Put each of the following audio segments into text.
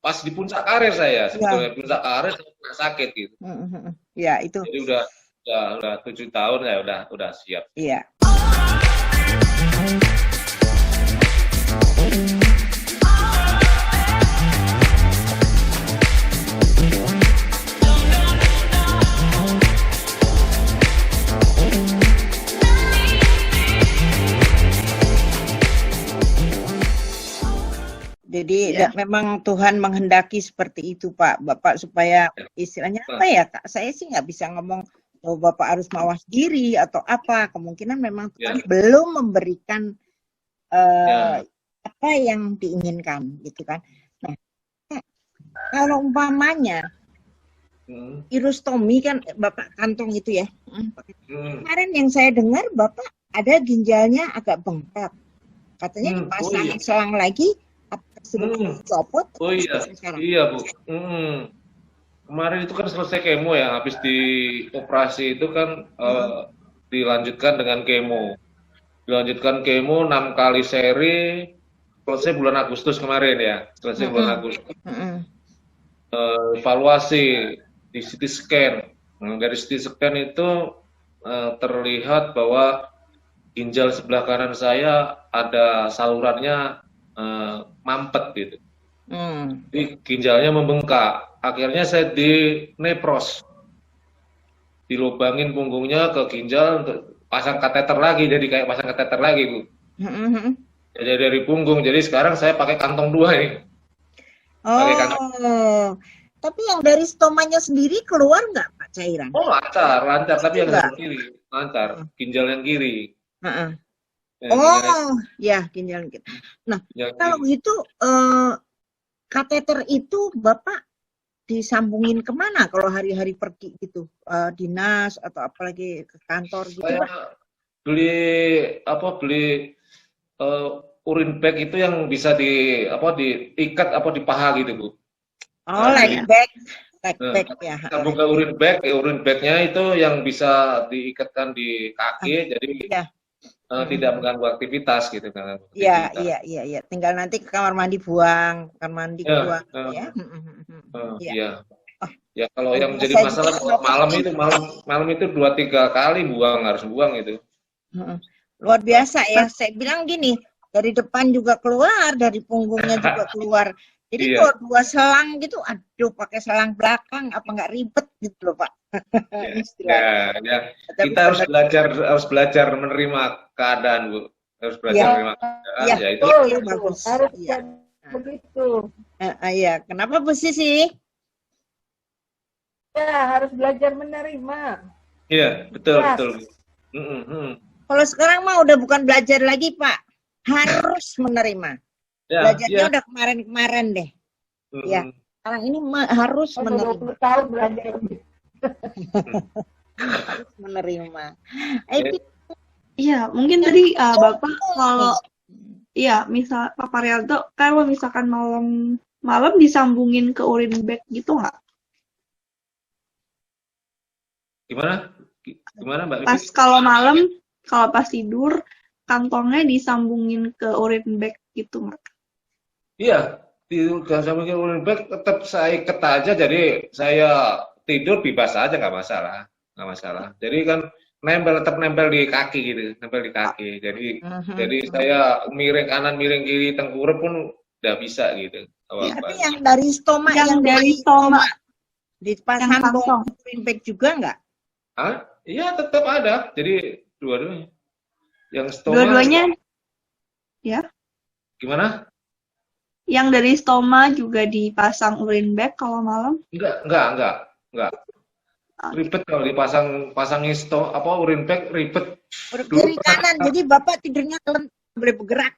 pas di puncak karir saya, Ya. sebetulnya puncak karir saya sakit gitu. Ya, itu. Jadi udah 7 tahun ya udah siap. Iya. Jadi memang Tuhan menghendaki seperti itu, Pak, Bapak, supaya istilahnya apa ya, Kak? Saya sih nggak bisa ngomong bahwa Bapak harus mawas diri atau apa. Kemungkinan memang Tuhan belum memberikan apa yang diinginkan, gitu kan. Nah, kalau umpamanya irostomi kan Bapak kantong itu ya. Kemarin yang saya dengar Bapak ada ginjalnya agak bengkak. Katanya dipasang selang lagi. Copot. Oh iya, iya Bu. Kemarin itu kan selesai kemo ya, habis dioperasi itu kan dilanjutkan dengan kemo. Dilanjutkan kemo 6 kali seri, selesai bulan Agustus kemarin ya, selesai bulan Agustus. Evaluasi di CT scan. Dari CT scan itu terlihat bahwa ginjal sebelah kanan saya ada salurannya mampet gitu. Jadi ginjalnya membengkak. Akhirnya saya dinepros, dilubangin punggungnya ke ginjal untuk pasang kateter lagi. Jadi kayak pasang kateter lagi Bu. Jadi dari punggung. Jadi sekarang saya pakai kantong 2 nih. Tapi yang dari stomanya sendiri keluar nggak Pak cairan? Oh lancar. Tapi yang dari kiri lancar. Ginjal yang kiri. Ya ginjal gitu. Nah, kalau gitu kateter itu Bapak disambungin kemana kalau hari-hari pergi gitu? Dinas atau apalagi ke kantor gitu? Saya beli urin bag itu yang bisa diikat dipaha gitu Bu. Leg bag ya. Sambung ke urin bagnya itu yang bisa diikatkan di kaki, jadi tidak mengganggu aktivitas gitu kan. Iya. Tinggal nanti ke kamar mandi buang, ya. Iya. Ya kalau yang menjadi masalah malam itu 2-3 kali harus buang itu. Luar biasa ya. Saya bilang gini, dari depan juga keluar, dari punggungnya juga keluar. Jadi kalau 2 selang gitu, aduh pakai selang belakang apa nggak ribet gitu loh Pak. Kita harus belajar menerima keadaan Bu. Harus belajar menerima keadaan. Ya itu bagus. Harus begitu. Iya. Kenapa bersih sih? Ya harus belajar menerima. Iya betul. Kalau sekarang mah udah bukan belajar lagi Pak, harus menerima. Belajarnya udah kemarin deh. Ya, sekarang ini harus menerima. 20 tahun belajar. Harus menerima. Iya, mungkin tadi Bapak kalau misal Pak Parianto kalau misalkan malam disambungin ke urin bag gitu nggak? Gimana Mbak? Pas kalau malam, kalau pas tidur kantongnya disambungin ke urin bag gitu nggak? Iya, disambungin urin bag tetap saya ikat aja, jadi saya tidur bebas aja nggak masalah. Jadi kan tetap nempel di kaki gitu, Jadi saya miring kanan, miring kiri, tengkurap pun udah bisa gitu. Tapi yang dari stoma, dipasang urin bag juga nggak? Iya tetap ada. Jadi dua-duanya. Yang stoma. Dua-duanya? Ya. Gimana? Yang dari stoma juga dipasang urin bag kalau malam? Enggak. Ribet kalau pasangin urin bag ribet. Kiri kanan, jadi Bapak tidurnya boleh bergerak.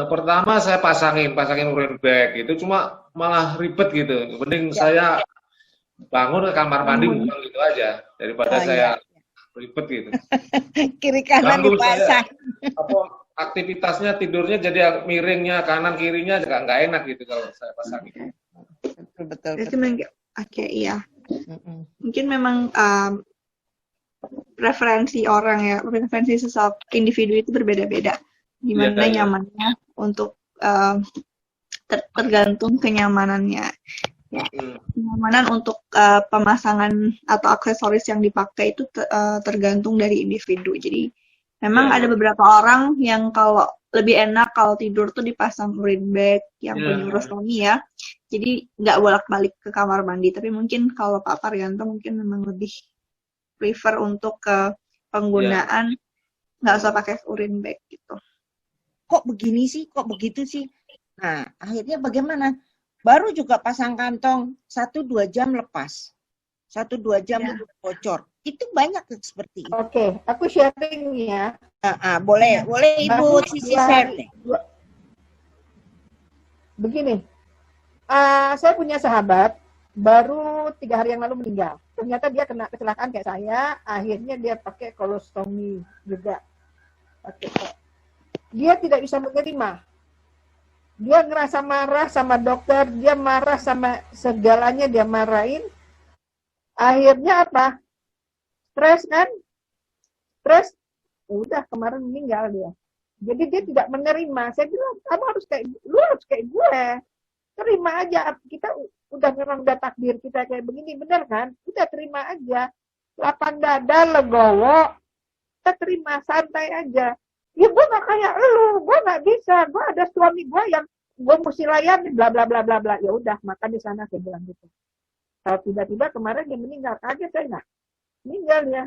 Pertama saya pasangin urin bag itu cuma malah ribet gitu. Mending saya bangun ke kamar mandi buang gitu aja daripada saya ribet gitu. Kiri kanan dipasang. Aktivitasnya tidurnya jadi miringnya kanan kirinya juga nggak enak gitu kalau saya pasangin. Betul. Oke, iya. Mungkin memang preferensi sesama individu itu berbeda-beda. Gimana nyamannya untuk tergantung kenyamanannya. Ya, kenyamanan untuk pemasangan atau aksesoris yang dipakai itu tergantung dari individu. Jadi memang ada beberapa orang yang kalau lebih enak kalau tidur tuh dipasang urine bag yang punya urostomi ya. Jadi nggak bolak-balik ke kamar mandi. Tapi mungkin kalau Pak Parianto mungkin memang lebih prefer untuk ke penggunaan nggak usah pakai urine bag gitu. Kok begini sih? Kok begitu sih? Nah, akhirnya bagaimana? Baru juga pasang kantong 1-2 jam lepas. 1-2 jam itu bocor. Itu banyak seperti itu. Oke, aku sharing ya. Boleh Ibu Sisi share deh. Begini, saya punya sahabat baru 3 hari yang lalu meninggal. Ternyata dia kena kecelakaan kayak saya. Akhirnya dia pakai kolostomi juga. Dia tidak bisa menerima. Dia ngerasa marah sama dokter, dia marah sama segalanya, dia marahin. Akhirnya apa? Stres kan? Stres, udah kemarin meninggal dia. Jadi dia tidak menerima. Saya bilang, kamu harus lu harus kayak gue. Terima aja, kita udah takdir kita kayak begini, bener kan? Udah terima aja. Lapang dada, legowo, kita terima, santai aja. Ya gue gak kayak lu, gue gak bisa, gue ada suami gue yang gue mesti layani, bla bla bla bla bla. Ya udah, makan di sana, saya bilang gitu. Kalau tiba-tiba kemarin dia meninggal, kaget saya nggak? Meninggal ya.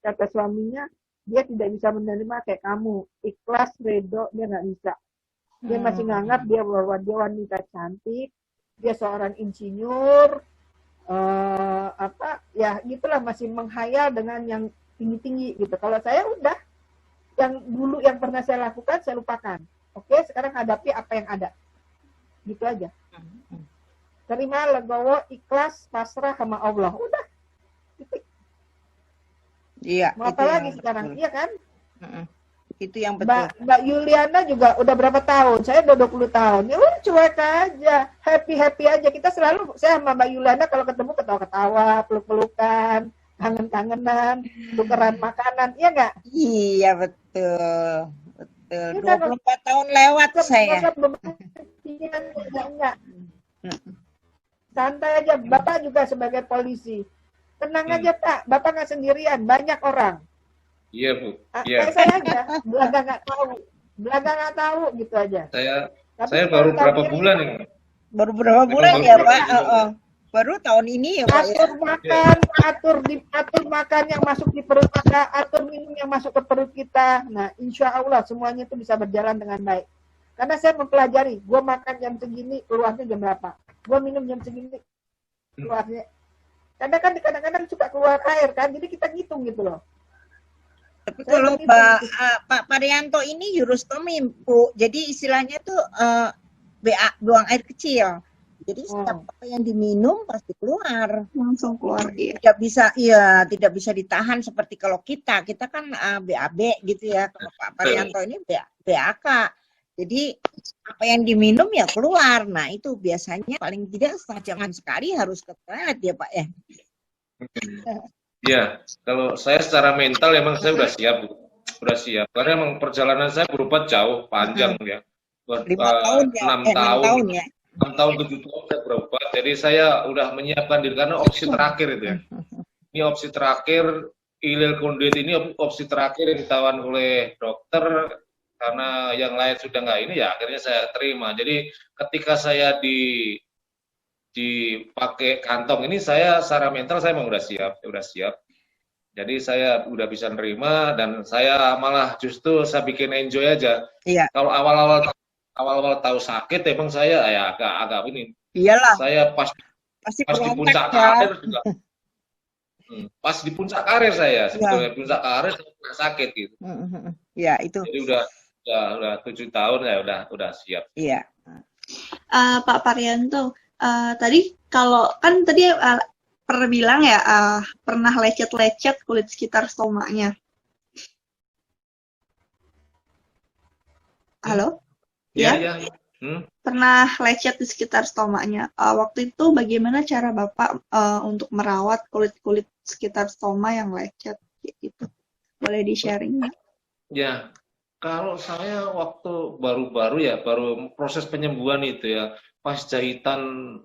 Kata suaminya, dia tidak bisa menerima kayak kamu, ikhlas, redo, dia nggak bisa. Dia masih nganggap dia bahwa dia wanita cantik, dia seorang insinyur, ya gitulah, masih menghayal dengan yang tinggi-tinggi gitu. Kalau saya udah, yang dulu yang pernah saya lakukan saya lupakan. Oke, sekarang hadapi apa yang ada. Gitu aja. Terima, legowo, ikhlas, pasrah sama Allah. Udah. Gitu. Iya. Mau apa lagi sekarang? Iya kan? Itu yang betul. Mbak Yuliana juga udah berapa tahun? Saya udah 20 tahun. Ya udah cuek aja. Happy aja. Kita selalu, saya sama Mbak Yuliana kalau ketemu ketawa-ketawa, peluk-pelukan, kangen-kangenan, tukeran makanan. Iya nggak? Iya, betul. 24 tahun lewat saya. Enggak. Santai aja. Bapak juga sebagai polisi. Tenang aja Pak. Bapak nggak sendirian. Banyak orang. Iya Bu. Kayak saya aja. Belaga nggak tahu gitu aja. Saya baru berapa bulan ini? Baru berapa bulan ya Pak? Baru tahun ini ya Pak. Atur makan, atur makan yang masuk di perut kita, atur minum yang masuk ke perut kita. Nah, insya Allah semuanya itu bisa berjalan dengan baik. Karena saya mempelajari, gue makan jam segini, keluarnya jam berapa. Gue minum jam segini, keluarnya. Kadang-kadang suka keluar air kan, jadi kita ngitung gitu loh. Tapi kalau Pak Parianto ini urostomi, Bu. Jadi istilahnya tuh buang air kecil. Jadi setiap apa yang diminum pasti keluar, langsung keluar. Tidak bisa ditahan seperti kalau kita kan BAB gitu ya. Kalau Pak Parianto ini BAK. Jadi apa yang diminum ya keluar. Nah itu biasanya paling tidak setengah jam sekali harus ke toilet ya Pak ya. Ya, kalau saya secara mental emang saya udah siap, Bu. Udah siap. Karena emang perjalanan saya berobat jauh, panjang ya. 5 tahun ya. 6 tahun ya. 6 tahun 7 tahun saya berobat, jadi saya udah menyiapkan diri karena opsi terakhir itu ya. Ini opsi terakhir, ileal conduit ini opsi terakhir yang ditawarkan oleh dokter karena yang lain sudah nggak ini ya akhirnya saya terima. Jadi ketika saya dipakai kantong ini saya secara mental saya memang udah siap. Jadi saya udah bisa nerima dan saya malah justru saya bikin enjoy aja. Iya. Kalau awal-awal tahu sakit emang saya ya agak ini. Iyalah. Saya pas di puncak karir juga. Pas di puncak karir saya sebetulnya puncak karir saya sakit gitu. Iya, itu. Jadi udah 7 tahun ya udah siap. Iya. Pak Parianto, tadi kalau kan tadi pernah bilang ya pernah lecet-lecet kulit sekitar stomanya. Halo? Iya. Pernah lecet di sekitar stomanya. Waktu itu bagaimana cara Bapak untuk merawat kulit-kulit sekitar stoma yang lecet gitu? Boleh di-sharing nggak? Ya, Kalau saya waktu baru-baru ya, baru proses penyembuhan itu ya, pas jahitan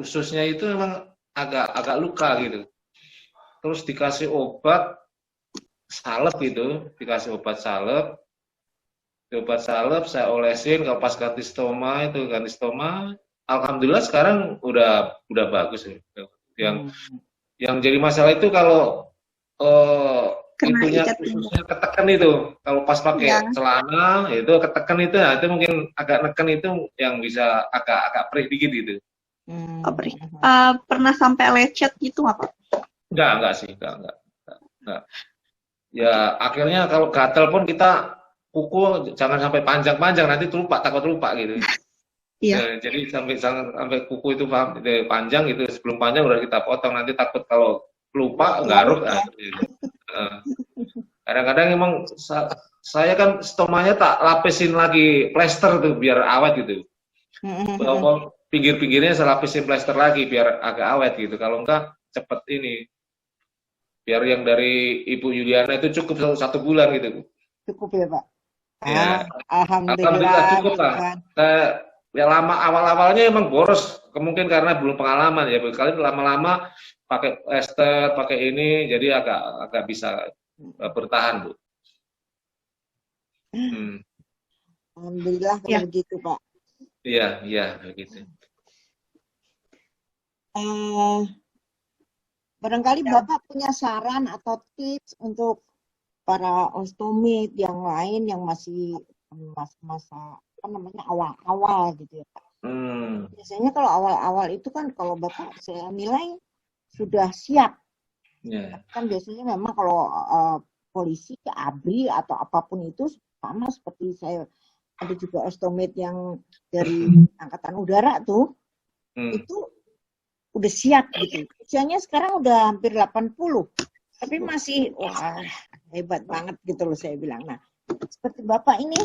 ususnya itu memang agak luka gitu. Terus dikasih obat salep itu, dikasih obat salep saya olesin kalau pas ganti stoma, alhamdulillah sekarang udah bagus ya. Yang jadi masalah itu kalau Kena itunya ikat khususnya ketekan itu, kalau pas pakai ya. celana itu ketekan itu, nah itu mungkin agak neken itu yang bisa agak perih dikit gitu. Perih. Pernah sampai lecet gitu nggak Pak? Enggak sih, enggak. Ya akhirnya kalau gatel pun kita kuku jangan sampai panjang-panjang, nanti takut lupa gitu. Iya. Ya, jadi sampai kuku itu panjang itu, sebelum panjang udah kita potong, nanti takut kalau lupa garuk. Kadang-kadang emang saya kan stomanya tak lapisin lagi plester tuh biar awet gitu. Pinggir-pinggirnya saya lapisin plester lagi biar agak awet gitu. Kalau enggak cepet ini. Biar yang dari Ibu Yuliana itu cukup 1 bulan gitu. Cukup ya Pak? Ya. Alhamdulillah cukup lah. Ya lama awal-awalnya emang boros, kemungkinan karena belum pengalaman ya. Kali lama-lama pakai plester, pakai ini, jadi agak bisa bertahan, Bu. Alhamdulillah kalau begitu Pak. Iya, begitu. Barangkali Bapak punya saran atau tips untuk para osteomit yang lain yang masih masa awal-awal gitu ya Pak. Biasanya kalau awal-awal itu kan kalau Bapak saya nilai sudah siap. Kan biasanya memang kalau polisi, ABRI atau apapun itu sama seperti saya, ada juga osteomit yang dari angkatan udara tuh, itu udah siap gitu. Usianya sekarang udah hampir 80, tapi masih wah hebat banget gitu loh saya bilang. Nah, seperti Bapak ini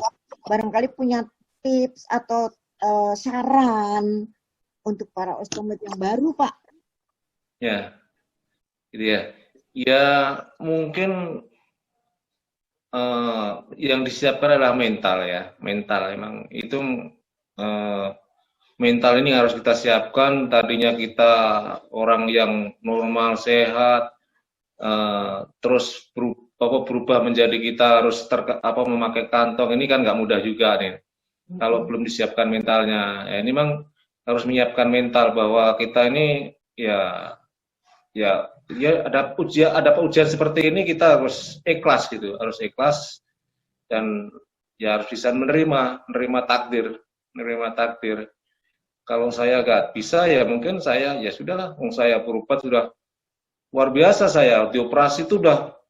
barangkali punya tips atau saran untuk para osteomit yang baru, Pak. Ya, gitu ya. Ya mungkin yang disiapkan adalah mental ya. Mental emang itu mental ini harus kita siapkan. Tadinya kita orang yang normal, sehat, terus berubah menjadi kita harus memakai kantong, ini kan nggak mudah juga nih. Kalau belum disiapkan mentalnya, ya ini memang harus menyiapkan mental bahwa kita ini ya ada ujian seperti ini, kita harus ikhlas gitu, harus ikhlas dan ya harus bisa menerima takdir. Kalau saya nggak bisa ya mungkin saya ya sudahlah, saya berobat sudah luar biasa, saya dioperasi itu udah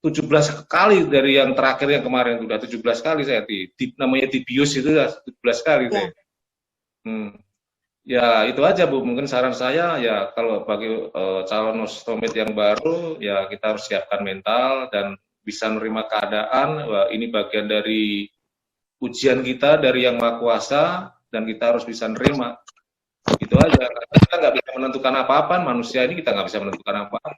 17 kali dari yang terakhir yang kemarin, udah 17 kali saya namanya dibius itu udah 17 kali saya. Ya itu aja Bu, mungkin saran saya ya kalau bagi calon osteomit yang baru ya kita harus siapkan mental dan bisa menerima keadaan, ini bagian dari ujian kita dari Yang Maha Kuasa dan kita harus bisa menerima. Itu aja, kita nggak bisa menentukan apa-apa, manusia ini kita nggak bisa menentukan apa-apa.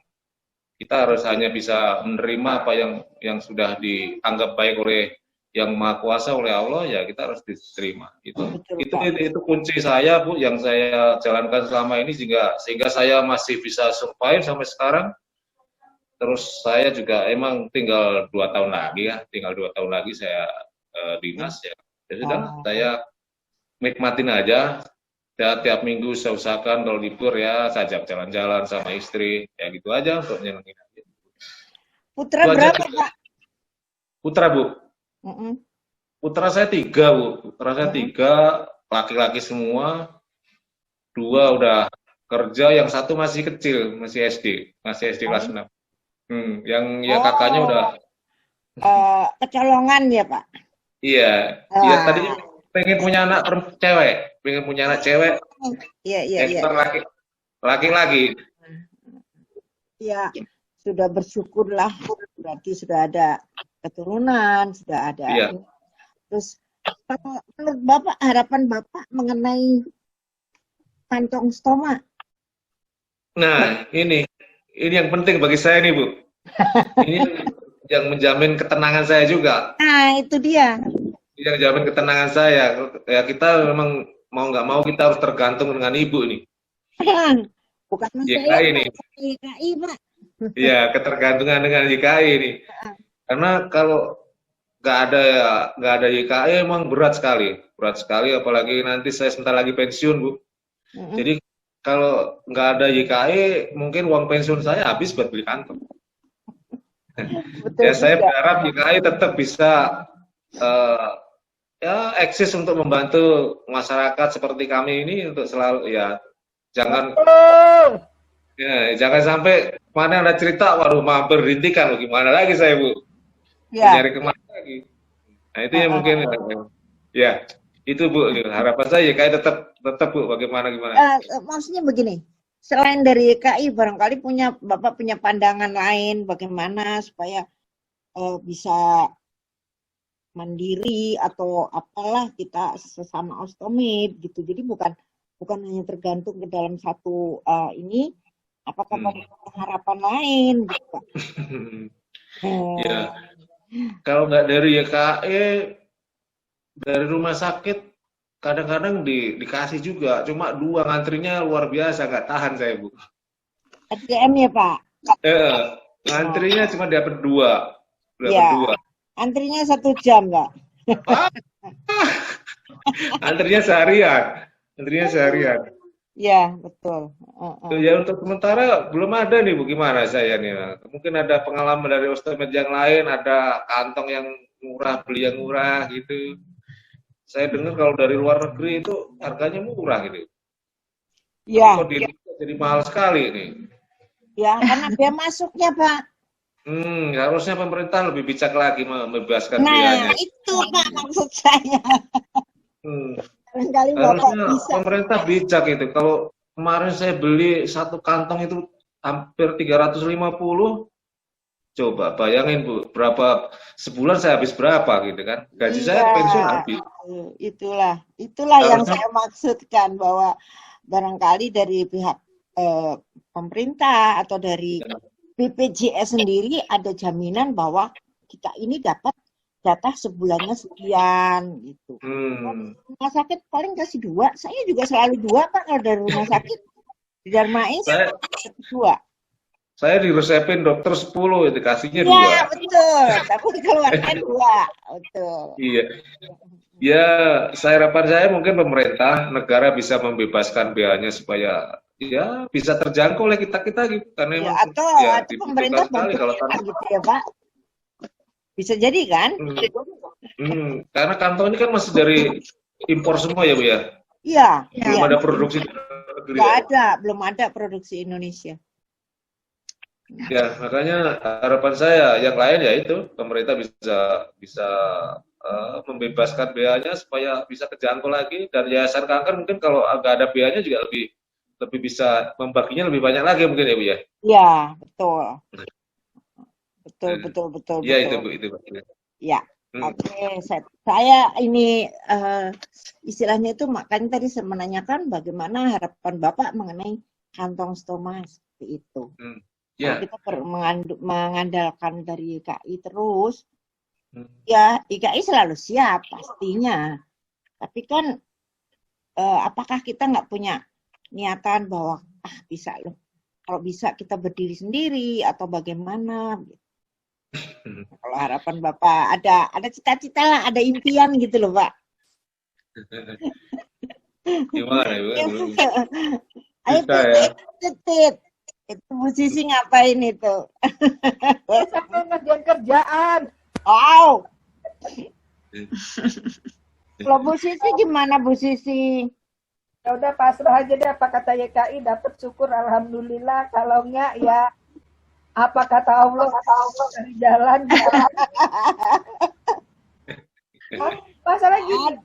Kita harus hanya bisa menerima apa yang sudah dianggap baik oleh Yang Maha Kuasa, oleh Allah, ya kita harus diterima. Itu kunci saya Bu, yang saya jalankan selama ini sehingga saya masih bisa survive sampai sekarang. Terus saya juga emang tinggal 2 tahun lagi saya dinas ya. Jadi saya nikmatin aja. Ya, tiap minggu saya usahakan kalau libur ya saya ajak jalan-jalan sama istri, ya gitu aja untuk nyenengin aja. Putra berapa Pak? Putra Bu? Putra saya 3 Bu, laki-laki semua, 2 udah kerja, yang 1 masih kecil, masih SD kelas 6. Yang kakaknya udah kecolongan ya Pak? Iya, tadinya pengen punya anak cewek. Iya. Laki-laki. Ya, sudah bersyukurlah, berarti sudah ada keturunan, sudah ada. Iya. Terus, menurut Bapak, harapan Bapak mengenai kantong stoma? Nah, ini yang penting bagi saya nih Bu. yang menjamin ketenangan saya juga. Nah, itu dia. Yang jamin ketenangan saya. Ya kita memang mau nggak mau kita harus tergantung dengan ibu nih. Bukan saya YKI nih. YKI, Pak. Iya, ketergantungan dengan YKI nih. Karena kalau nggak ada YKI emang berat sekali, apalagi nanti saya sebentar lagi pensiun, Bu. Jadi kalau nggak ada YKI mungkin uang pensiun saya habis buat beli kantong. Betul Ya saya juga. berharap YKI tetap bisa ya eksis untuk membantu masyarakat seperti kami ini untuk selalu ya jangan jangan sampai mana ada cerita waduh mampir dihentikan gimana lagi saya, Bu. Ya. Nyari kemana lagi. Nah itu yang mungkin ya itu, Bu, harapan saya YKI tetap Bu, bagaimana gimana. Maksudnya begini, selain dari YKI barangkali Bapak punya pandangan lain bagaimana supaya bisa mandiri atau apalah kita sesama ostomid gitu. Jadi bukan hanya tergantung ke dalam satu ini, apakah ada harapan lain gitu, Pak. Ya. Kalau nggak dari YKI, dari rumah sakit kadang-kadang dikasih juga, cuma 2 ngantrinya luar biasa, nggak tahan saya, Bu. SDM ya, Pak? Ngantrinya cuma dapat 2. Ya, antrinya 1 jam, Pak. Antrinya seharian. Ya, betul. Ya untuk sementara belum ada nih, Bu, gimana saya nih. Mungkin ada pengalaman dari osteomed yang lain, ada kantong yang murah, beli yang murah gitu. Saya dengar kalau dari luar negeri itu harganya murah gitu. Ya. Kok di Indonesia jadi mahal sekali nih. Ya, karena biaya masuknya, Pak. Harusnya pemerintah lebih bijak lagi membebaskan Nah, biayanya. itu Pak maksud saya. Barangkali Bapak Harusnya bisa. pemerintah bijak itu. Kalau kemarin saya beli 1 kantong itu hampir 350. Coba bayangin, Bu, berapa sebulan saya habis berapa gitu kan? Gaji saya pensiun habis. Itulah yang saya maksudkan, bahwa barangkali dari pihak pemerintah atau dari BPJS sendiri ada jaminan bahwa kita ini dapat jatah sebulannya sekian gitu. Rumah sakit paling kasih 2, saya juga selalu 2 Pak kalau dari rumah sakit. Di Darmais 2. Saya diresepin dokter 10, itu kasihnya 2. Iya, betul. Tapi dikeluarkan 2. Betul. Iya. Ya, harapan saya mungkin pemerintah, negara bisa membebaskan biayanya supaya ya bisa terjangkau oleh kita-kita gitu. Karena Ya, emang atau pemerintah sekali kalau gitu ya, Pak. Bisa jadi kan? Karena kantong ini kan masih dari impor semua ya, Bu ya? Iya. Belum ada produksi negeri. Belum ada produksi Indonesia. Ya, makanya harapan saya yang lain ya itu pemerintah bisa membebaskan biayanya supaya bisa terjangkau lagi, dan yayasan kanker mungkin kalau agak ada biayanya juga lebih bisa membaginya lebih banyak lagi mungkin ya, Bu ya. Iya, betul. Betul. Iya itu, Bu, itu. Ya. Oke, saya ini istilahnya itu makanya tadi saya menanyakan bagaimana harapan Bapak mengenai kantong stoma seperti itu. Ya. Kita mengandalkan dari IKI terus, ya IKI selalu siap pastinya. Tapi kan apakah kita nggak punya niatan bahwa bisa loh, kalau bisa kita berdiri sendiri atau bagaimana? Kalau harapan Bapak ada cita-cita lah, ada impian gitu loh, Pak. Gimana ya, Bu? Ayo titit. Itu Bu Sisi ngapain itu? Sampai ngerjain kerjaan. Wow. Kalau Bu Sisi gimana, Bu Sisi? Ya udah pasrah aja deh, apa kata YKI dapat syukur alhamdulillah, kalau enggak ya apa kata Allah dari jalan. Masalah gini,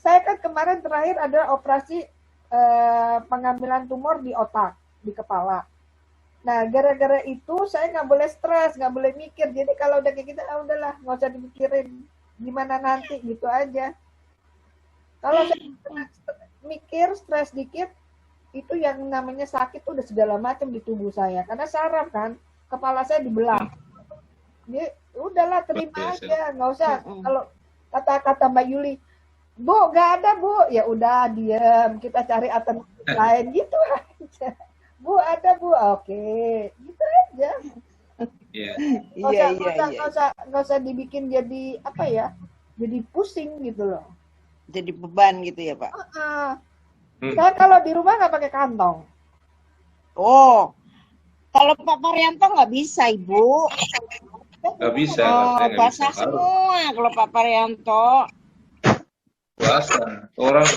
saya kan kemarin terakhir ada operasi pengambilan tumor di otak, di kepala. Nah, gara-gara itu saya nggak boleh stres, nggak boleh mikir. Jadi kalau udah kayak gitu, udahlah, nggak usah dipikirin gimana nanti, gitu aja. Kalau saya mikir, stres dikit, itu yang namanya sakit udah segala macam di tubuh saya. Karena saraf kan, kepala saya dibelah. Dia udahlah terima Biasa. aja, nggak usah. Mm-mm. Kalau kata Mbak Yuli, Bu, nggak ada Bu, ya udah diam, kita cari alternatif lain gitu aja. Bu ada Bu, oke, gitu aja. Iya. Iya, iya, iya. Nggak usah dibikin jadi apa ya, jadi pusing gitu loh. Jadi beban gitu ya, Pak. Saya kalau di rumah nggak pakai kantong. Oh, kalau Pak Parianto nggak bisa, Ibu. Nggak bisa. Oh, saya nggak basah bisa. semua kalau Pak Parianto. Basah. Orang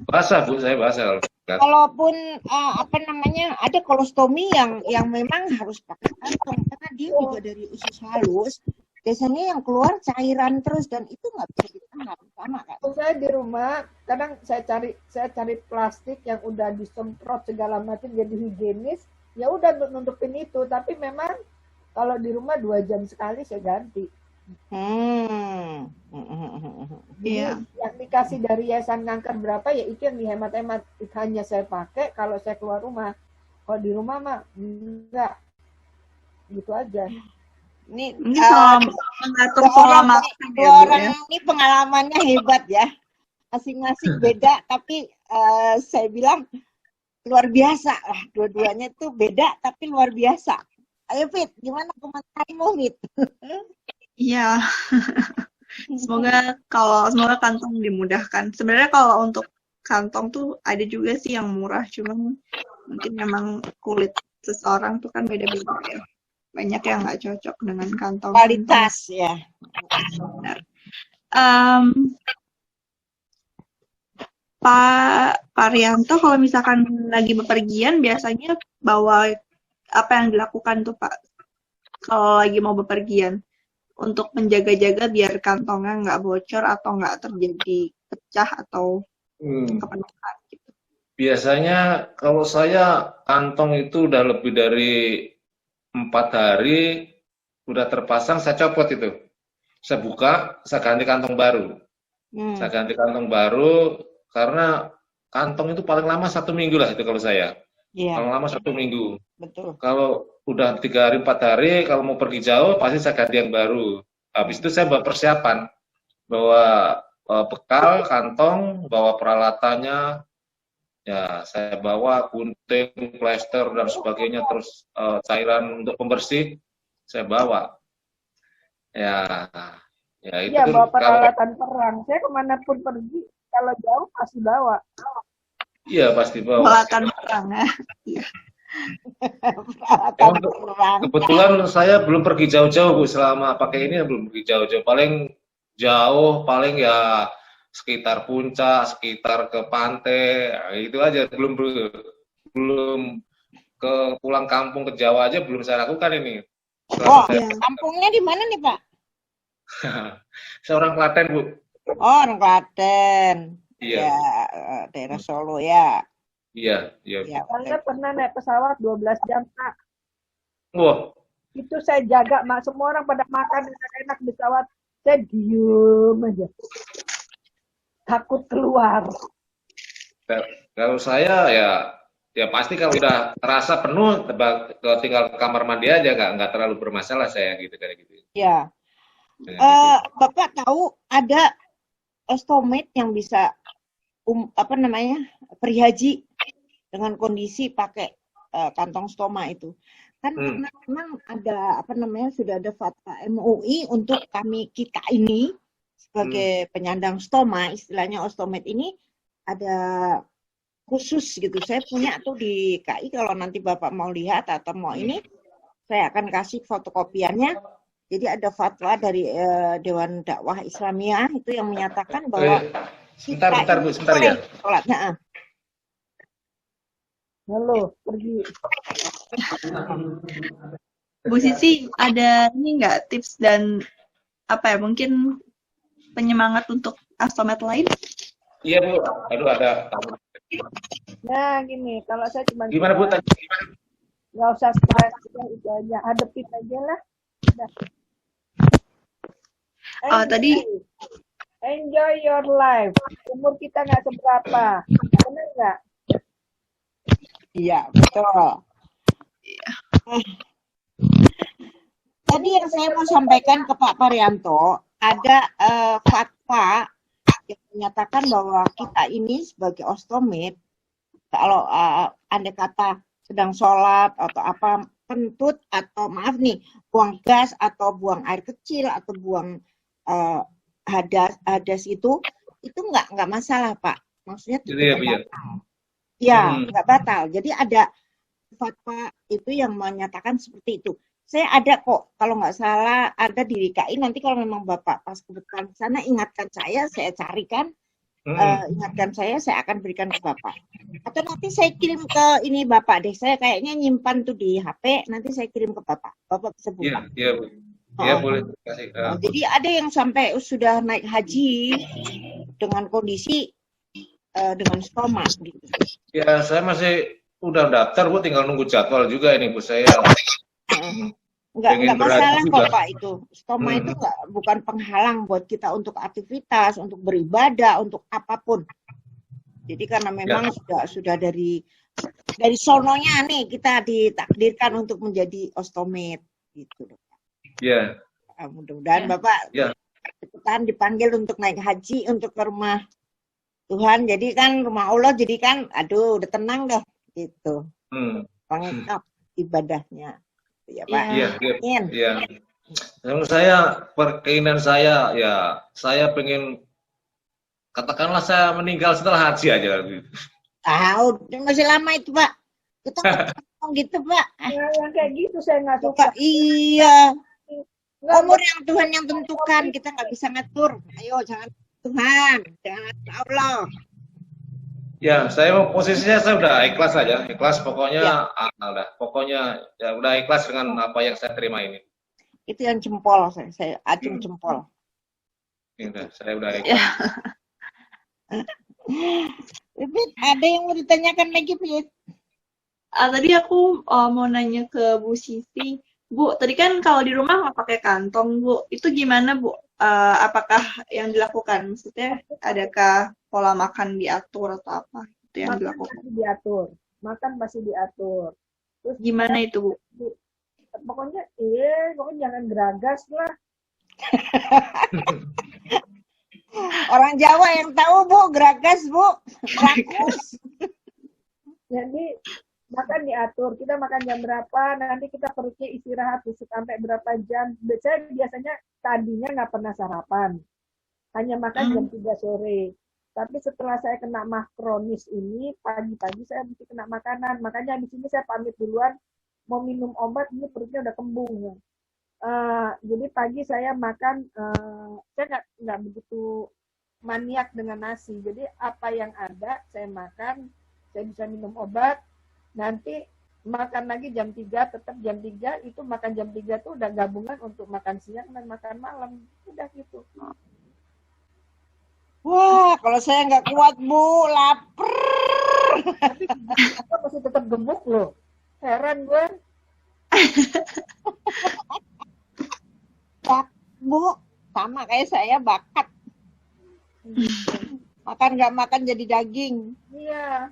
basah Bu, saya basah. Kalaupun apa namanya, ada kolostomi yang memang harus pakai kantong karena dia juga dari usus halus. Biasanya yang keluar cairan terus dan itu nggak bisa ditahan, sama kan? Saya di rumah kadang saya cari plastik yang udah disemprot segala macam jadi higienis, ya udah nutupin itu. Tapi memang kalau di rumah 2 jam sekali saya ganti. Iya. Yang dikasih dari Yayasan Kanker berapa ya itu yang dihemat-hemat. Hanya saya pakai kalau saya keluar rumah. Kalau di rumah mah enggak. Gitu aja. Ini mengatur pola makan ya, Bu, orang ya. ini pengalamannya hebat ya. Masing-masing beda, tapi saya bilang luar biasa lah. Dua-duanya itu beda, tapi luar biasa. Ayo Fit, gimana komentarmu Fit? Iya. Semoga kantong dimudahkan. Sebenarnya kalau untuk kantong tuh ada juga sih yang murah, cuman mungkin memang kulit seseorang tuh kan beda-beda ya. Banyak yang nggak cocok dengan kantong. Kualitas ya. Benar. Pak Parianto kalau misalkan lagi bepergian biasanya bawa apa yang dilakukan tuh Pak? Kalau lagi mau bepergian untuk menjaga-jaga biar kantongnya nggak bocor atau nggak terjadi pecah atau kepenuhan gitu. Biasanya kalau saya kantong itu udah lebih dari 4 hari udah terpasang, saya copot itu. Saya buka, saya ganti kantong baru. Saya ganti kantong baru karena kantong itu paling lama 1 minggu lah itu kalau saya. Iya. Paling lama 1 minggu. Betul. Kalau udah 3 hari 4 hari, kalau mau pergi jauh pasti saya ganti yang baru. Habis itu saya bawa persiapan, bawa bekal, kantong, bawa peralatannya. Ya, saya bawa gunting, plester dan sebagainya, terus cairan untuk pembersih saya bawa. Ya, ya itu Iya, bawa kalau peralatan perang. Saya kemanapun pergi, kalau jauh pasti bawa. iya pasti bawa. Peralatan perang ya. Peralatan perang. Kebetulan saya belum pergi jauh-jauh Bu, selama pakai ini belum pergi jauh-jauh. Paling jauh, paling ya sekitar puncak, sekitar ke pantai, nah, itu aja. Belum ke pulang kampung ke Jawa aja belum saya lakukan ini. Oh, Iya. kampungnya di mana nih Pak? Saya orang Klaten Bu. Oh, orang Klaten. Iya. Ya, daerah Solo ya. Iya, iya. Ya, Saya pernah naik pesawat 12 jam, Pak. Wah, Itu saya jaga, Mak. Semua orang pada makan enak-enak di pesawat. Saya diem aja. Takut keluar. kalau saya ya pasti kalau udah terasa penuh, tinggal ke kamar mandi aja, nggak terlalu bermasalah saya gitu kayak gitu. Ya. Gitu. Bapak tahu ada ostomate yang bisa apa namanya, perhaji dengan kondisi pakai kantong stoma itu. Kan karena memang ada apa namanya, sudah ada fatwa MUI untuk kita ini sebagai penyandang stoma, istilahnya ostomate ini ada khusus gitu. Saya punya tuh di KI, kalau nanti Bapak mau lihat atau mau ini, saya akan kasih fotokopiannya. Jadi ada fatwa dari Dewan Dakwah Islamiyah itu yang menyatakan bahwa Sebentar Bu, sebentar ya. Sholatnya. Halo, pergi. Bu Sisi, ada ini nggak tips dan apa ya, mungkin penyemangat untuk astomet lain? Iya Bu, aduh ada. Nah, gini, kalau saya cuma Gimana Bu? nggak usah stres, itu aja. Hadepin aja lah. Udah. Enjoy your life. Umur kita nggak seberapa. Benar nggak? Iya, betul. tadi yang saya mau sampaikan ke Pak Parianto, ada fatwa yang menyatakan bahwa kita ini sebagai ostomed, kalau andai kata sedang sholat atau apa, kentut atau maaf nih, buang gas atau buang air kecil atau buang hadas itu nggak masalah Pak. Maksudnya tidak batal. Ya, nggak batal. Jadi ada fatwa itu yang menyatakan seperti itu. Saya ada kok, kalau nggak salah ada di DKI. Nanti kalau memang Bapak pas kebetulan di sana, ingatkan saya carikan. Ingatkan saya akan berikan ke Bapak. Atau nanti saya kirim ke ini Bapak deh. Saya kayaknya nyimpan tuh di HP. Nanti saya kirim ke Bapak. Bapak bisa buka. Iya, boleh. Kasih. Jadi ada yang sampai sudah naik haji dengan kondisi dengan stoma gitu. Ya, saya masih udah daftar, Bu, tinggal nunggu jadwal juga ini, Bu. Saya Enggak masalah kok Pak itu. Stoma itu bukan penghalang buat kita untuk aktivitas, untuk beribadah, untuk apapun. Jadi karena memang sudah dari sononya nih kita ditakdirkan untuk menjadi ostomed gitu. Iya. Mudah-mudahan Bapak cepetan dipanggil untuk naik haji untuk ke rumah Tuhan. Jadi kan rumah Allah, jadi kan aduh udah tenang dah gitu. Pengekap ibadahnya. Ya Pak. Iya. Menurut saya, keinginan saya ya, saya pengen katakanlah saya meninggal setelah haji aja gitu. Masih lama itu Pak. Kita ngomong gitu Pak. Yang kayak gitu saya nggak suka. Iya. Umur yang Tuhan yang tentukan, kita nggak bisa ngatur. Ayo jangan Tuhan, jangan Allah. Ya, saya posisinya saya udah ikhlas aja, ikhlas pokoknya, pokoknya ya udah ikhlas dengan apa yang saya terima ini. Itu yang jempol, saya acung jempol. Ya, saya udah ikhlas. Pipit, ada yang mau ditanyakan lagi, Pipit? Tadi aku mau nanya ke Bu Sisi, Bu. Tadi kan kalau di rumah nggak pakai kantong, Bu. Itu gimana, Bu? Apakah yang dilakukan? Maksudnya, adakah pola makan diatur atau apa itu yang dilakukan? Makan pasti diatur. Terus gimana itu, Bu? Pokoknya jangan geragas lah. Orang Jawa yang tahu Bu, geragas Bu, rakus. Jadi makan diatur. Kita makan jam berapa? Nanti kita perutnya istirahat sampai berapa jam. Saya biasanya tadinya nggak pernah sarapan, hanya makan jam 3 sore. Tapi setelah saya kena mah kronis ini, pagi-pagi saya mesti kena makanan. Makanya di sini saya pamit duluan, mau minum obat, ini perutnya udah kembung. Jadi pagi saya makan, saya nggak begitu maniak dengan nasi. Jadi apa yang ada, saya makan, saya bisa minum obat, nanti makan lagi jam 3, tetap jam 3, itu makan jam 3 tuh udah gabungan untuk makan siang dan makan malam. Udah gitu. Wah, kalau saya nggak kuat Bu, lapar. Tapi kita masih tetap gemuk loh. Heran gue. Bu, sama kayak saya bakat. Makan nggak makan jadi daging. Iya.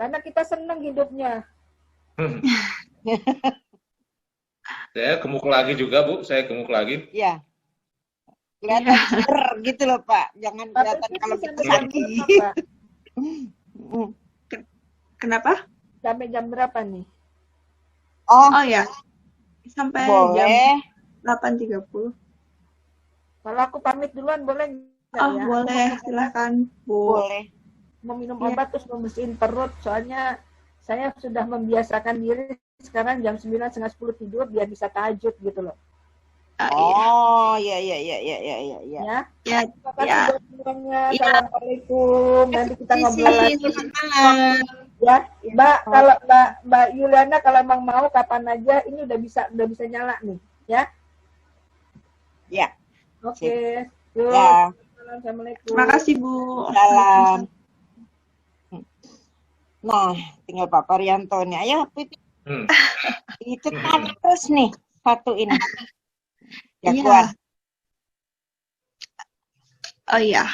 Karena kita seneng hidupnya. Saya gemuk lagi juga, Bu. Saya gemuk lagi. Iya. Kelihatan seger gitu loh, Pak. Jangan kelihatan kalau kita sakit. Kenapa? Sampai jam berapa nih? Oh ya. Sampai boleh. Jam 8.30. Kalau aku pamit duluan boleh nggak ya? Boleh, silakan, Bu. Boleh. Mau minum obat terus membersihin perut, soalnya saya sudah membiasakan diri sekarang jam 9, setengah 10 tidur biar bisa tahajud gitu loh. Oh, iya. Ya. Terima kasih semuanya. Assalamualaikum. Nanti kita ngobrol lagi. Ya, Mbak, kalau Mbak Yuliana kalau emang mau kapan aja, ini udah bisa nyala nih, ya. Ya. Oke. Ya. Assalamualaikum. Terima kasih, Bu. Salam. Nah, tinggal Pak Parianto nih. Ayo, Pipit. Itu kan terus nih satu ini. Ya, iya. Oh iya,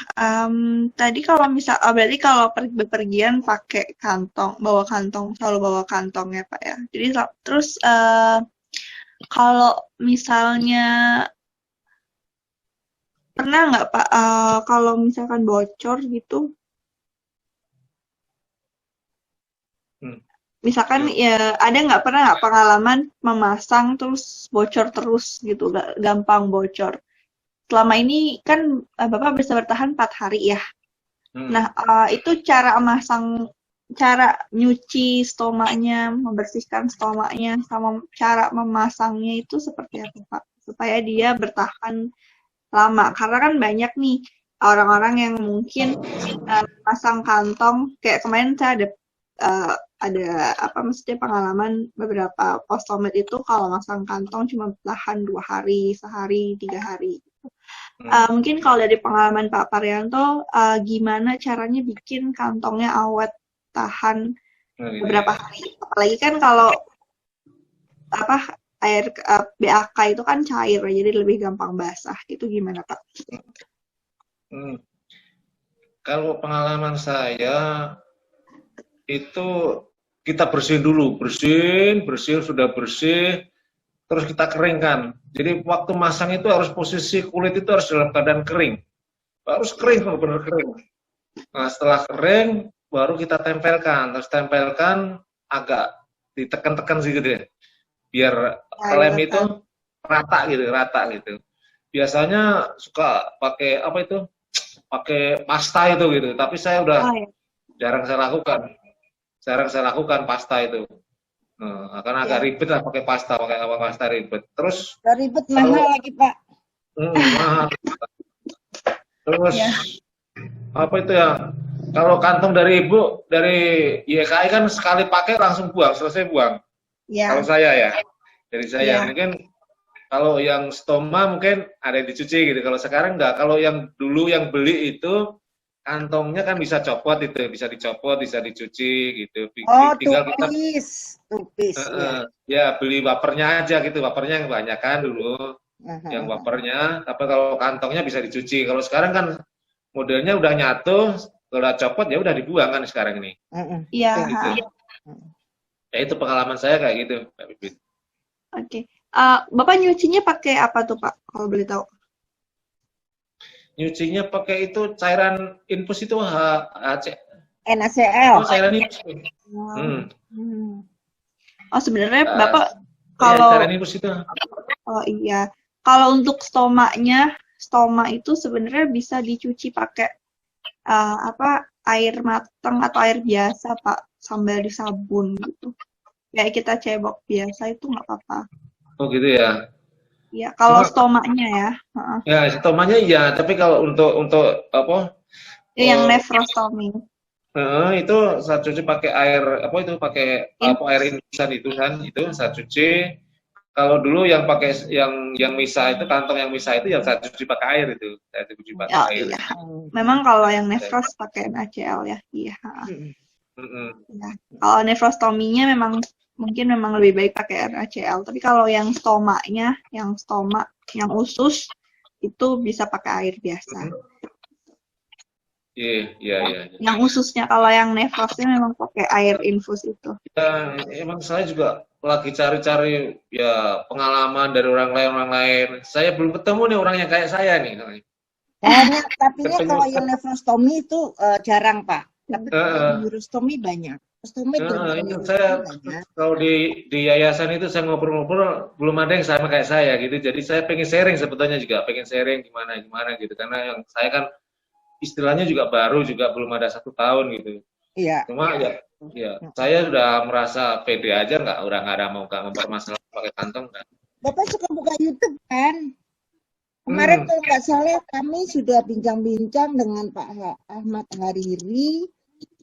tadi kalau berarti kalau bepergian pakai kantong, selalu bawa kantong ya Pak ya. Jadi terus Kalau misalnya pernah nggak Pak, kalau misalkan bocor gitu, misalkan ya ada nggak pernah nggak pengalaman memasang terus bocor terus gitu, gampang bocor. Selama ini kan Bapak bisa bertahan 4 hari ya. Nah, itu cara nyuci stomanya, membersihkan stomanya, sama cara memasangnya itu seperti apa Pak? Supaya dia bertahan lama. Karena kan banyak nih orang-orang yang mungkin pasang kantong, kayak kemarin saya ada maksudnya pengalaman beberapa postomed itu kalau masang kantong cuma bertahan 2 hari, sehari, 3 hari. Mungkin kalau dari pengalaman Pak Parianto, gimana caranya bikin kantongnya awet tahan beberapa hari? Apalagi kan kalau air BAK itu kan cair, jadi lebih gampang basah. Itu gimana Pak? Kalau pengalaman saya itu kita bersihin dulu, bersihin sudah bersih, terus kita keringkan. Jadi waktu masang itu harus posisi kulit itu harus dalam keadaan kering, harus kering, benar-benar kering. Nah setelah kering baru kita tempelkan, terus tempelkan agak ditekan-tekan sih gitu ya, biar lem itu rata gitu. Biasanya suka pakai pakai pasta itu gitu, tapi saya udah jarang saya lakukan pasta itu. Karena agak ribet lah pakai pasta ribet. Terus ribet mahal lagi Pak. Mahal. Terus apa itu ya? Kalau kantong dari Ibu dari YKI kan sekali pakai langsung buang, selesai buang. Ya. Kalau saya dari saya mungkin kalau yang stoma mungkin ada yang dicuci gitu. Kalau sekarang enggak. Kalau yang dulu yang beli itu kantongnya kan bisa copot itu, bisa dicopot, bisa dicuci gitu. Tinggal tupis. Ya beli wapernya aja gitu, wapernya yang banyak kan dulu, yang wapernya. Tapi kalau kantongnya bisa dicuci. Kalau sekarang kan modelnya udah nyatu, kalau udah copot ya udah dibuang kan sekarang ini. Iya. Gitu. Ya itu pengalaman saya kayak gitu, Mbak Bibit. Oke. Bapak nyucinya pakai apa tuh Pak? Kalau boleh tahu? Nyucinya pakai itu cairan infus itu NaCl. Cairan infus. Sebenarnya Bapak kalau cairan infus itu. Iya. Kalau untuk stoma itu sebenarnya bisa dicuci pakai air matang atau air biasa Pak, sambil disabun gitu. Kayak kita cebok biasa itu nggak apa-apa. Oh gitu ya. Iya, kalau stomanya ya. Ya, stomanya iya, tapi kalau untuk apa? Yang nefrostomi. Itu saya cuci pakai air air infusan itu kan, itu saya cuci. Kalau dulu yang pakai yang misa itu, kantong yang misa itu yang saya cuci pakai air itu. Saya cuci pakai air. Iya. Memang kalau yang nefros pakai NaCl ya. Iya. Ya. Kalau nefrostominya memang lebih baik pakai NaCl. Tapi kalau yang stoma, yang usus itu bisa pakai air biasa. Iya. Yang ususnya, kalau yang nefrosnya memang pakai air infus itu. Ya, emang saya juga lagi cari-cari ya pengalaman dari orang lain. Saya belum ketemu nih orang yang kayak saya nih. Banyak, tapi kalau yang nefrostomi itu jarang Pak. Tapi kalau neurostomi banyak. Saya kalau di yayasan itu saya ngobrol-ngobrol belum ada yang sama kayak saya gitu. Jadi saya pengen sharing sebetulnya juga, gimana gitu. Karena yang saya kan istilahnya juga baru, juga belum ada 1 tahun gitu. Iya. Cuma ya saya sudah merasa pede aja, nggak ada mau mempermasalahkan pakai kantong kan. Bapak suka buka YouTube kan? Kemarin kalau nggak salah kami sudah bincang-bincang dengan Pak Ahmad Hariri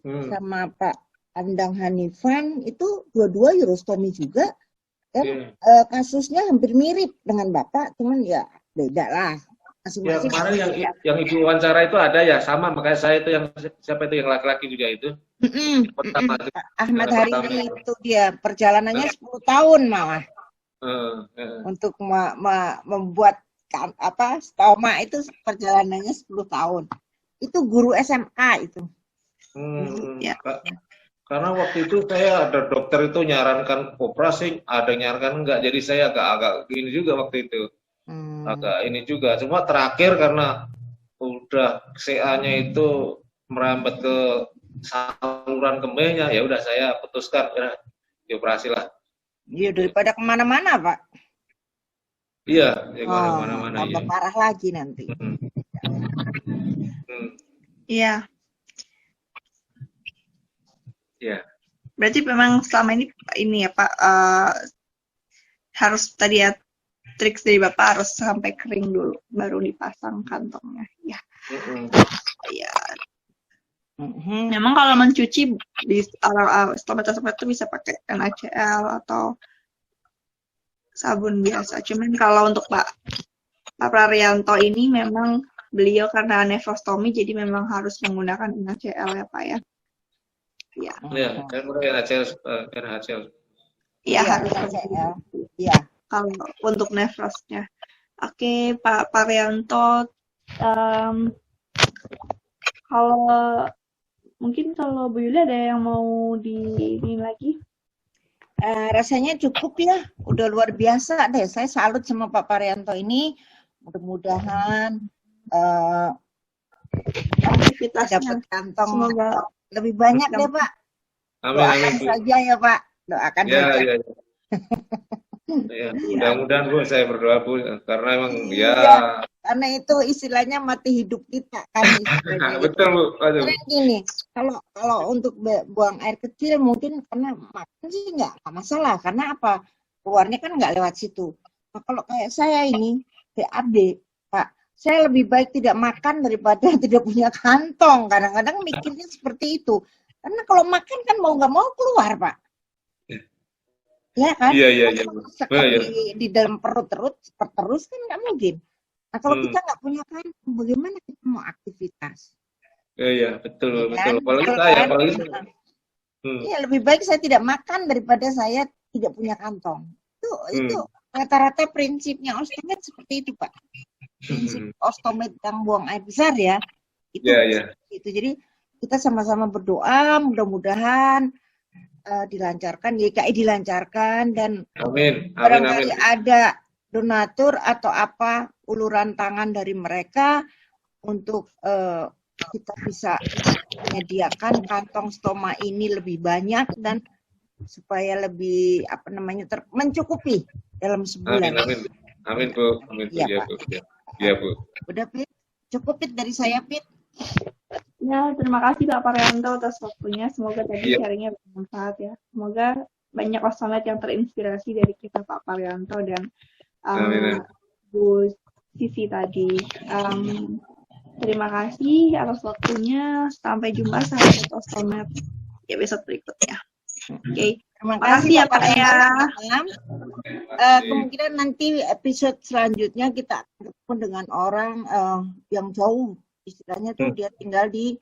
sama Pak Andang Hanifan, itu dua-dua urostomi juga, kan kasusnya hampir mirip dengan Bapak, cuman ya beda lah. Ya kemarin yang ibu wawancara itu ada ya, sama, makanya saya itu yang siapa itu yang laki-laki juga itu. Pertama, Ahmad Hariri itu dia perjalanannya 10 tahun malah untuk membuat stoma itu perjalanannya 10 tahun. Itu guru SMA itu. Ya. Karena waktu itu saya ada dokter itu nyarankan operasi, ada yang nyarankan enggak. Jadi saya agak ini juga waktu itu. Agak ini juga. Cuma terakhir karena udah CA-nya itu merambat ke saluran kemihnya, ya udah saya putuskan ya dioperasi lah. Iya, daripada kemana-mana, Pak. Iya, ya kemana-mana ya. Tambah parah lagi nanti. Iya. Iya. Berarti memang selama ini ya Pak, harus tadi ya trik dari Bapak harus sampai kering dulu baru dipasang kantongnya. Ya. Ya. Memang kalau mencuci di stomet-stomet itu bisa pakai NaCl atau sabun biasa. Cuman kalau untuk Pak Prarianto ini memang beliau karena nefrostomi jadi memang harus menggunakan NaCl ya Pak ya. Iya. Iya, saya pakai NaCl. Iya, harus NaCl. Iya. Kalau untuk nefrosnya. Oke, Pak Prarianto, kalau mungkin kalau Bu Yuli ada yang mau ini lagi? Rasanya cukup ya, udah luar biasa deh. Saya salut sama Pak Prarianto ini. Mudah-mudahan aktivitasnya dapat kantong semoga lebih banyak deh Pak. Doakan saja ya Pak. Doakan saja. Ya, mudah-mudahan Bu, saya berdoa Bu, karena emang karena itu istilahnya mati hidup kita kan istilahnya. Betul Bu. Aduh. Karena gini, kalau untuk buang air kecil mungkin karena makan sih nggak masalah, karena apa? Keluarnya kan nggak lewat situ. Nah, kalau kayak saya ini BAB, Pak, saya lebih baik tidak makan daripada tidak punya kantong. Kadang-kadang mikirnya seperti itu. Karena kalau makan kan mau nggak mau keluar, Pak. Ya kan? Iya. Sekali di dalam perut terus kan nggak mungkin. Nah kalau kita nggak punya kantong, bagaimana kita mau aktivitas? Iya, betul. Apalagi saya. Iya, lebih baik saya tidak makan daripada saya tidak punya kantong. Itu rata-rata prinsipnya ostomed seperti itu, Pak. Prinsip ostomed yang buang air besar ya. Itu. Jadi kita sama-sama berdoa, mudah-mudahan dilancarkan, YKI dilancarkan, dan barangkali ada donatur atau apa uluran tangan dari mereka untuk kita bisa menyediakan kantong stoma ini lebih banyak dan supaya lebih mencukupi dalam sebulan. Amin Bu. Amin Bu. Iya Bu. Udah Pit, cukup Pit dari saya Pit. Ya, terima kasih Pak Prarianto atas waktunya. Semoga tadi sharingnya bermanfaat ya. Semoga banyak ostomed yang terinspirasi dari kita Pak Prarianto dan Bu Sisi tadi. Terima kasih atas waktunya. Sampai jumpa sahabat ostomed di episode berikutnya. Oke. Terima kasih ya Pak ya. Kemungkinan nanti episode selanjutnya kita ketemu dengan orang yang jauh. Istilahnya tuh dia tinggal di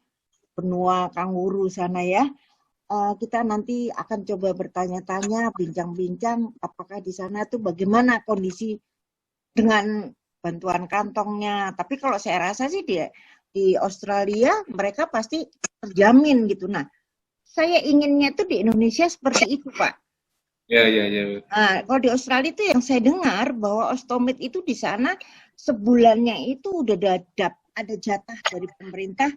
benua kanguru sana ya. Kita nanti akan coba bertanya-tanya, bincang-bincang apakah di sana tuh bagaimana kondisi dengan bantuan kantongnya. Tapi kalau saya rasa sih di Australia mereka pasti terjamin gitu. Nah, saya inginnya tuh di Indonesia seperti itu, Pak. Ya. Nah, kalau di Australia itu yang saya dengar bahwa ostomed itu di sana sebulannya itu udah ada jatah dari pemerintah